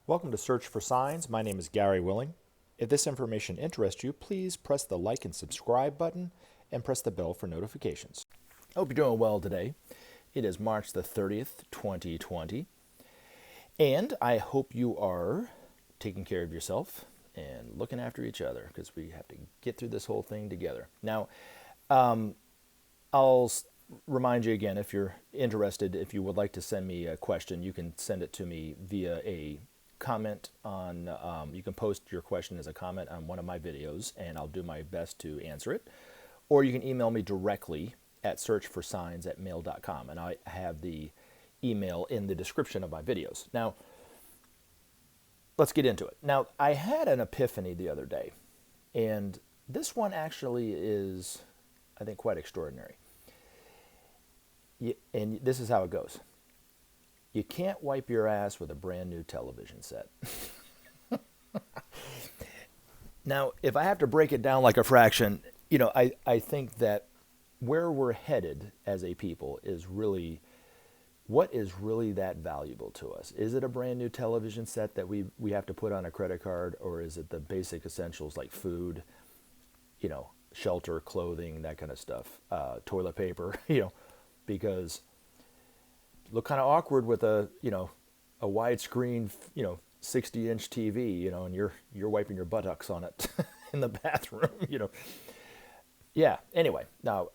Welcome to Search for Signs. My name is Gary Willing. If this information interests you, please press the like and subscribe button and press the bell for notifications. I hope you're doing well today. It is March the 30th, 2020. And I hope you are taking care of yourself and looking after each other because we have to get through this whole thing together. Now, I'll remind you again, if you're interested, if you would like to send me a question, you can send it to me via a comment on, you can post your question as a comment on one of my videos and I'll do my best to answer it. Or you can email me directly at searchforsigns@mail.com, and I have the email in the description of my videos. Now, let's get into it. Now, I had an epiphany the other day, and this one actually is, I think, quite extraordinary. And this is how it goes. You can't wipe your ass with a brand new television set. Now, if I have to break it down like a fraction, I think that where we're headed as a people is really, what is really that valuable to us? Is it a brand new television set that we have to put on a credit card, or is it the basic essentials like food, shelter, clothing, that kind of stuff, toilet paper, because look kind of awkward with a widescreen, 60-inch TV, and you're wiping your buttocks on it in the bathroom, Yeah, anyway, now,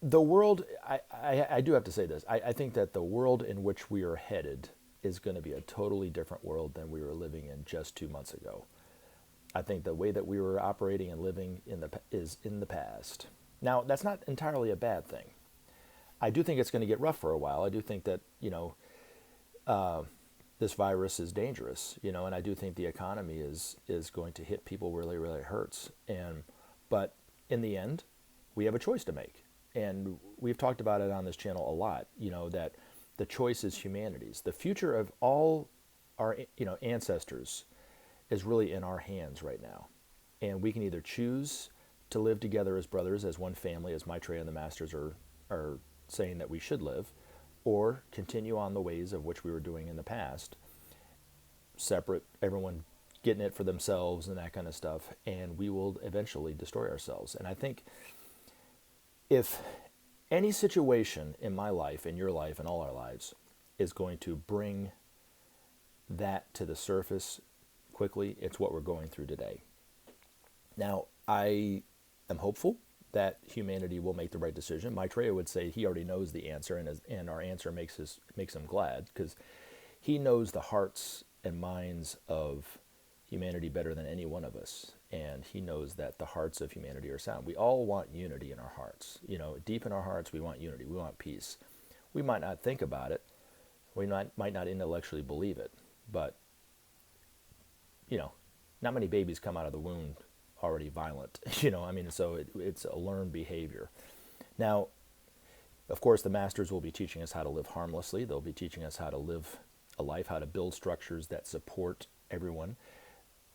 the world, I do have to say this, I think that the world in which we are headed is going to be a totally different world than we were living in just 2 months ago. I think the way that we were operating and living is in the past. Now, that's not entirely a bad thing. I do think it's going to get rough for a while. I do think that, this virus is dangerous, and I do think the economy is going to hit people really, really hurts. But in the end, we have a choice to make. And we've talked about it on this channel a lot, that the choice is humanity's. The future of all our, ancestors is really in our hands right now. And we can either choose to live together as brothers, as one family, as Maitreya and the Masters are saying that we should live, or continue on the ways of which we were doing in the past, separate, everyone getting it for themselves and that kind of stuff, and we will eventually destroy ourselves. And I think if any situation in my life, in your life, in all our lives, is going to bring that to the surface quickly, it's what we're going through today. Now, I am hopeful that humanity will make the right decision. Maitreya would say he already knows the answer, and our answer makes him glad, because he knows the hearts and minds of humanity better than any one of us, and he knows that the hearts of humanity are sound. We all want unity in our hearts. Deep in our hearts, we want unity. We want peace. We might not think about it. We might not intellectually believe it, but not many babies come out of the womb already violent, so it's a learned behavior. Now, of course, the Masters will be teaching us how to live harmlessly. They'll be teaching us how to live a life, how to build structures that support everyone.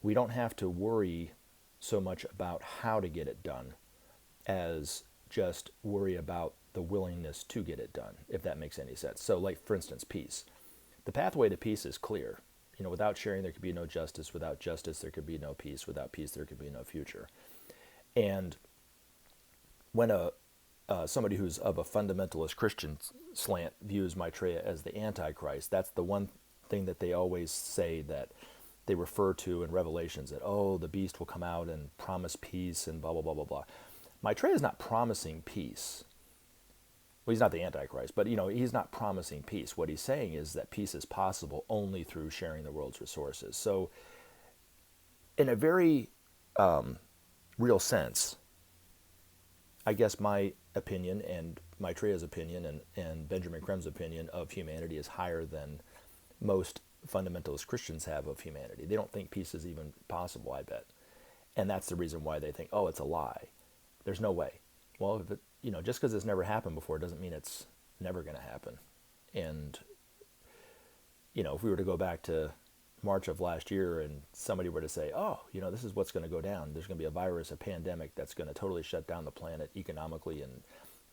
We don't have to worry so much about how to get it done as just worry about the willingness to get it done, if that makes any sense. So, like, for instance, peace. The pathway to peace is clear. Without sharing, there could be no justice. Without justice, there could be no peace. Without peace, there could be no future. And when somebody who's of a fundamentalist Christian slant views Maitreya as the Antichrist, that's the one thing that they always say, that they refer to in Revelations, that, the beast will come out and promise peace and blah, blah, blah, blah, blah. Maitreya is not promising peace. Well, he's not the Antichrist, but he's not promising peace. What he's saying is that peace is possible only through sharing the world's resources. So, in a very real sense, I guess my opinion and Maitreya's opinion and Benjamin Creme's opinion of humanity is higher than most fundamentalist Christians have of humanity. They don't think peace is even possible, I bet. And that's the reason why they think, it's a lie. There's no way. Well, if it, just because it's never happened before doesn't mean it's never going to happen. And, if we were to go back to March of last year and somebody were to say, this is what's going to go down. There's going to be a virus, a pandemic that's going to totally shut down the planet economically and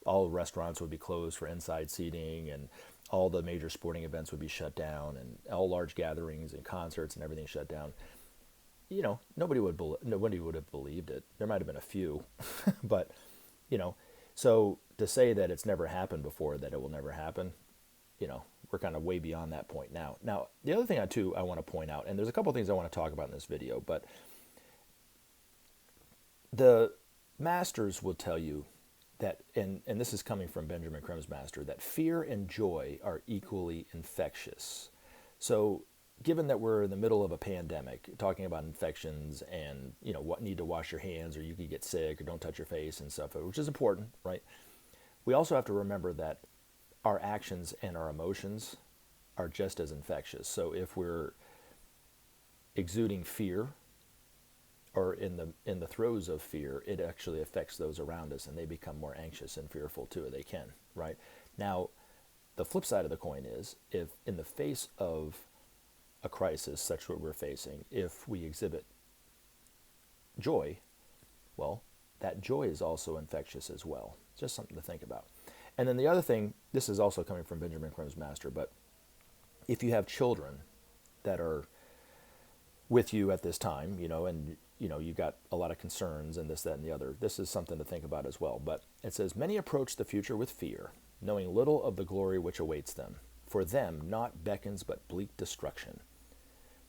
all restaurants would be closed for inside seating, and all the major sporting events would be shut down, and all large gatherings and concerts and everything shut down. Nobody would have believed it. There might have been a few, but you know, so to say that it's never happened before, that it will never happen, we're kind of way beyond that point now. Now, the other thing I want to point out, and there's a couple of things I want to talk about in this video, but the masters will tell you that, and this is coming from Benjamin Creme's master, that fear and joy are equally infectious. So given that we're in the middle of a pandemic, talking about infections and, what need to wash your hands, or you could get sick, or don't touch your face and stuff, which is important, right? We also have to remember that our actions and our emotions are just as infectious. So if we're exuding fear, or in the throes of fear, it actually affects those around us, and they become more anxious and fearful too. They can, right? Now, the flip side of the coin is, if in the face of a crisis such what we're facing, if we exhibit joy, well, that joy is also infectious as well. Just something to think about. And then the other thing, this is also coming from Benjamin Creme's master, but if you have children that are with you at this time, and you've got a lot of concerns and this, that, and the other, this is something to think about as well. But it says, many approach the future with fear, knowing little of the glory which awaits them. For them naught beckons but bleak destruction.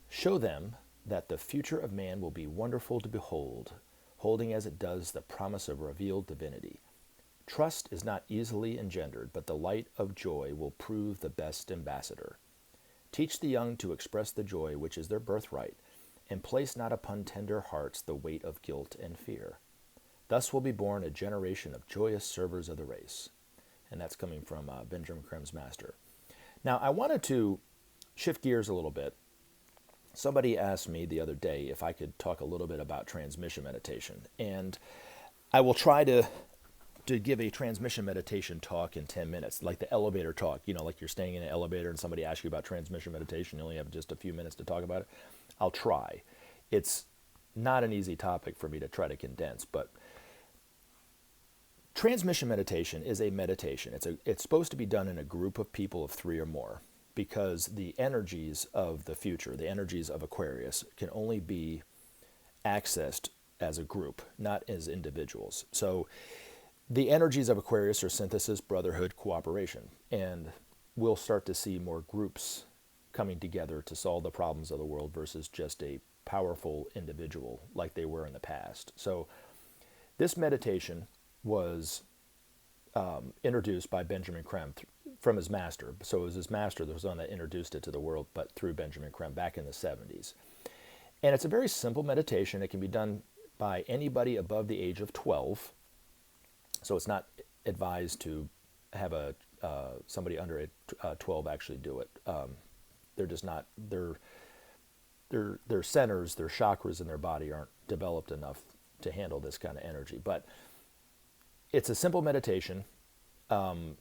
Show them that the future of man will be wonderful to behold, holding as it does the promise of revealed divinity. Trust is not easily engendered, but the light of joy will prove the best ambassador. Teach the young to express the joy which is their birthright, and place not upon tender hearts the weight of guilt and fear. Thus will be born a generation of joyous servers of the race. And that's coming from Benjamin Creme's master. Now, I wanted to shift gears a little bit. Somebody asked me the other day if I could talk a little bit about transmission meditation. And I will try to give a transmission meditation talk in 10 minutes, like the elevator talk, like you're staying in an elevator and somebody asks you about transmission meditation, you only have just a few minutes to talk about it. I'll try. It's not an easy topic for me to try to condense, but transmission meditation is a meditation. It's supposed to be done in a group of people of 3 or more, because the energies of the future, the energies of Aquarius, can only be accessed as a group, not as individuals. So the energies of Aquarius are synthesis, brotherhood, cooperation, and we'll start to see more groups coming together to solve the problems of the world versus just a powerful individual like they were in the past. So this meditation was introduced by Benjamin Creme from his master. So it was his master that was the one that introduced it to the world, but through Benjamin Creme back in the 70s. And it's a very simple meditation. It can be done by anybody above the age of 12. So it's not advised to have somebody under 12 actually do it. They're just not, their centers, their chakras in their body aren't developed enough to handle this kind of energy. But it's a simple meditation, and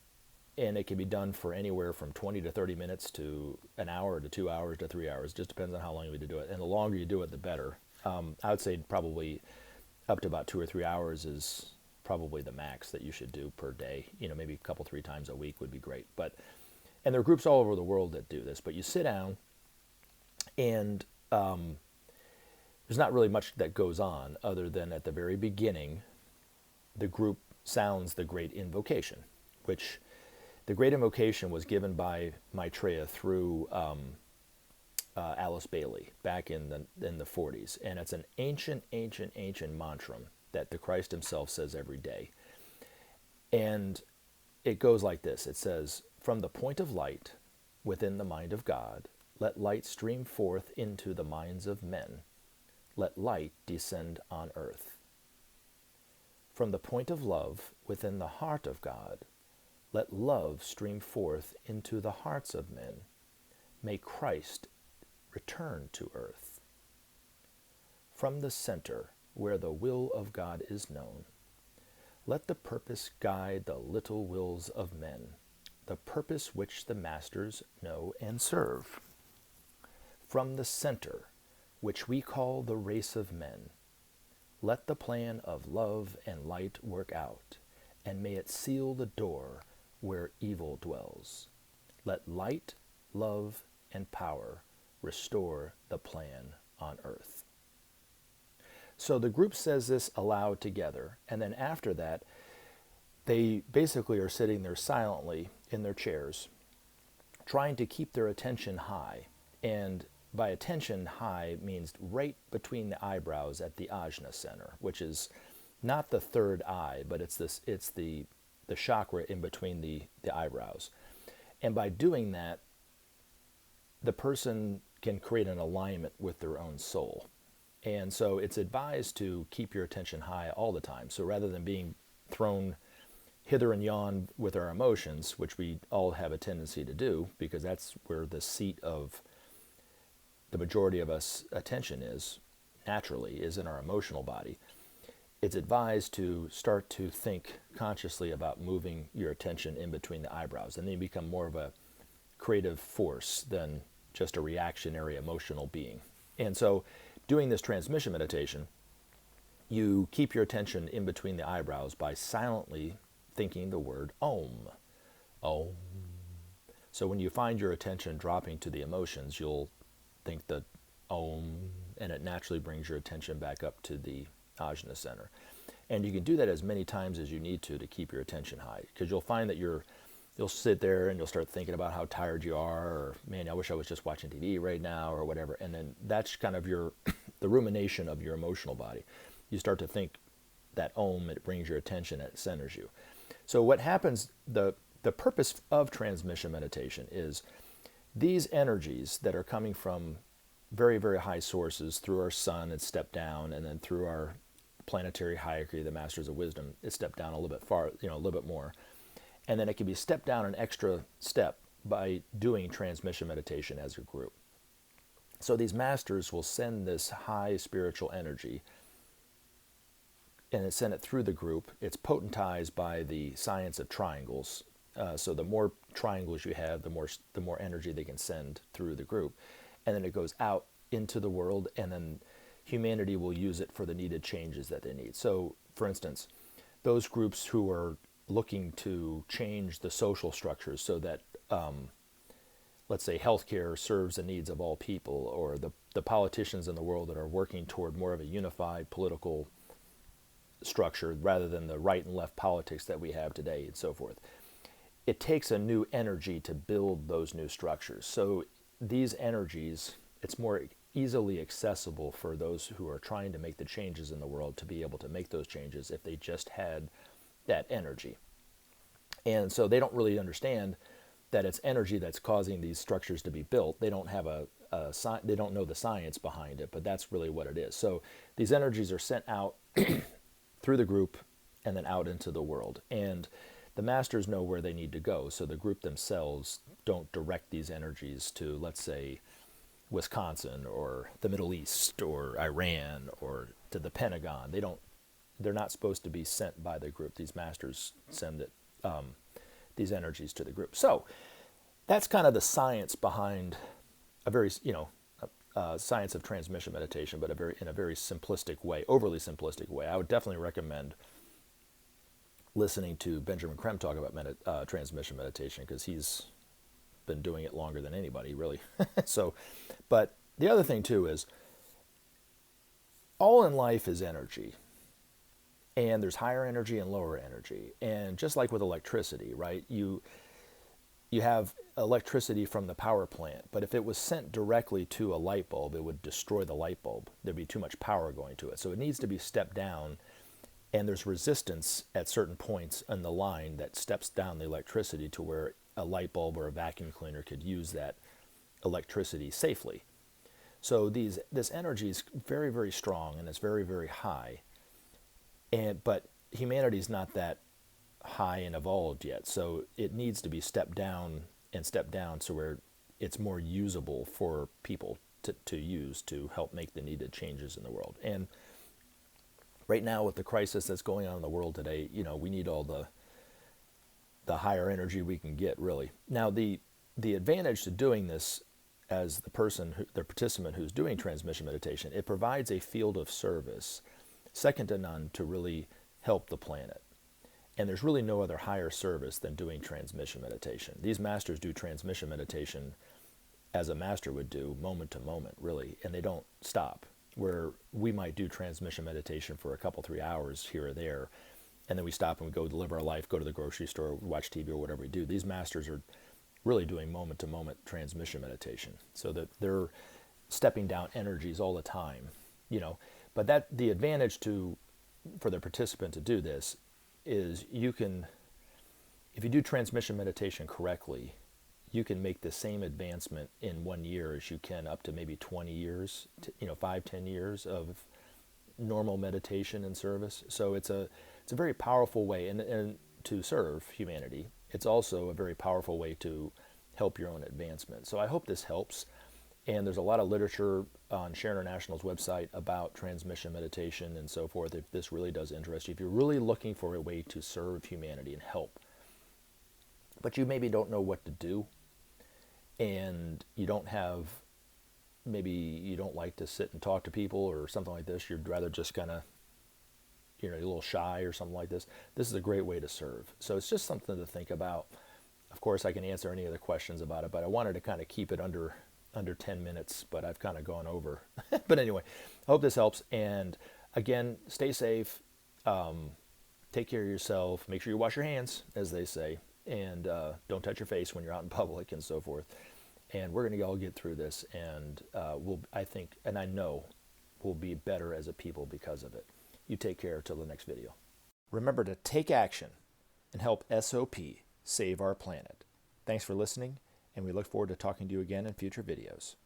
it can be done for anywhere from 20 to 30 minutes to an hour to 2 hours to 3 hours. Just depends on how long you need to do it. And the longer you do it, the better. I would say probably up to about 2 or 3 hours is probably the max that you should do per day. Maybe a couple, 3 times a week would be great. And there are groups all over the world that do this. But you sit down, and there's not really much that goes on other than at the very beginning, the group sounds the great invocation, which the great invocation was given by Maitreya through Alice Bailey back in the 40s. And it's an ancient mantra that the Christ himself says every day. And it goes like this. It says, from the point of light within the mind of God, let light stream forth into the minds of men. Let light descend on earth. From the point of love within the heart of God, let love stream forth into the hearts of men. May Christ return to earth. From the center, where the will of God is known, let the purpose guide the little wills of men, the purpose which the masters know and serve. From the center, which we call the race of men, let the plan of love and light work out, and may it seal the door where evil dwells. Let light, love, and power restore the plan on earth. So the group says this aloud together, and then after that, they basically are sitting there silently in their chairs, trying to keep their attention high. And by attention high means right between the eyebrows at the ajna center, which is not the third eye, but it's the chakra in between the eyebrows. And by doing that, the person can create an alignment with their own soul. And so it's advised to keep your attention high all the time. So rather than being thrown hither and yon with our emotions, which we all have a tendency to do, because that's where the seat of the majority of us attention is, naturally, is in our emotional body. It's advised to start to think consciously about moving your attention in between the eyebrows, and then you become more of a creative force than just a reactionary emotional being. And so doing this transmission meditation, you keep your attention in between the eyebrows by silently thinking the word Om. Om. So when you find your attention dropping to the emotions, you'll think the Om, and it naturally brings your attention back up to the ajna center. And you can do that as many times as you need to keep your attention high, because you'll find that you'll sit there and you'll start thinking about how tired you are, or man, I wish I was just watching TV right now, or whatever. And then that's kind of the rumination of your emotional body. You start to think that Om, it brings your attention, it centers you. So what happens, the purpose of transmission meditation is these energies that are coming from very, very high sources through our sun, it's stepped down, and then through our planetary hierarchy, the Masters of Wisdom, it's stepped down a little bit far, a little bit more. And then it can be stepped down an extra step by doing transmission meditation as a group. So these masters will send this high spiritual energy, and it's sent it through the group. It's potentized by the science of triangles. So the more triangles you have, the more energy they can send through the group. And then it goes out into the world, and then humanity will use it for the needed changes that they need. So, for instance, those groups who are looking to change the social structures so that, let's say, healthcare serves the needs of all people, or the politicians in the world that are working toward more of a unified political structure rather than the right and left politics that we have today, and so forth. It takes a new energy to build those new structures. So these energies, it's more easily accessible for those who are trying to make the changes in the world to be able to make those changes if they just had that energy. And so they don't really understand that it's energy that's causing these structures to be built. They don't have they don't know the science behind it, but that's really what it is. So these energies are sent out through the group and then out into the world. And the masters know where they need to go, so the group themselves don't direct these energies to, let's say, Wisconsin or the Middle East or Iran or to the Pentagon. They're not supposed to be sent by the group. These masters send these energies to the group. So that's kind of the science behind a very, science of transmission meditation, but in a very simplistic way, overly simplistic way. I would definitely recommend listening to Benjamin Creme talk about transmission meditation, because he's been doing it longer than anybody, really. So, but the other thing too is, all in life is energy, and there's higher energy and lower energy. And just like with electricity, right? You have electricity from the power plant, but if it was sent directly to a light bulb, it would destroy the light bulb. There'd be too much power going to it. So it needs to be stepped down, and there's resistance at certain points in the line that steps down the electricity to where a light bulb or a vacuum cleaner could use that electricity safely. So this energy is very, very strong, and it's very, very high. But humanity's not that high and evolved yet, so it needs to be stepped down so where it's more usable for people to use to help make the needed changes in the world. And right now, with the crisis that's going on in the world today, we need all the higher energy we can get, really. Now, the advantage to doing this as the participant who's doing transmission meditation, it provides a field of service second to none to really help the planet. And there's really no other higher service than doing transmission meditation. These masters do transmission meditation as a master would do, moment to moment, really, and they don't stop. Where we might do transmission meditation for a couple, 3 hours here or there, and then we stop and we go live our life, go to the grocery store, watch TV or whatever we do. These masters are really doing moment to moment transmission meditation, so that they're stepping down energies all the time, you know. But that the advantage for the participant to do this is you can, if you do transmission meditation correctly, you can make the same advancement in 1 year as you can up to maybe 20 years, 5-10 years of normal meditation and service. So it's a very powerful way, and to serve humanity. It's also a very powerful way to help your own advancement. So I hope this helps. And there's a lot of literature on Share International's website about transmission meditation and so forth, if this really does interest you. If you're really looking for a way to serve humanity and help, but you maybe don't know what to do, and you don't have, maybe you don't like to sit and talk to people or something like this, you'd rather just kind of, a little shy or something like this, this is a great way to serve. So it's just something to think about. Of course, I can answer any other questions about it, but I wanted to kind of keep it under 10 minutes, but I've kind of gone over. But anyway, I hope this helps. And again, stay safe. Take care of yourself. Make sure you wash your hands, as they say, and don't touch your face when you're out in public and so forth. And we're going to all get through this, and I think, and I know, we'll be better as a people because of it. You take care till the next video. Remember to take action and help SOP save our planet. Thanks for listening, and we look forward to talking to you again in future videos.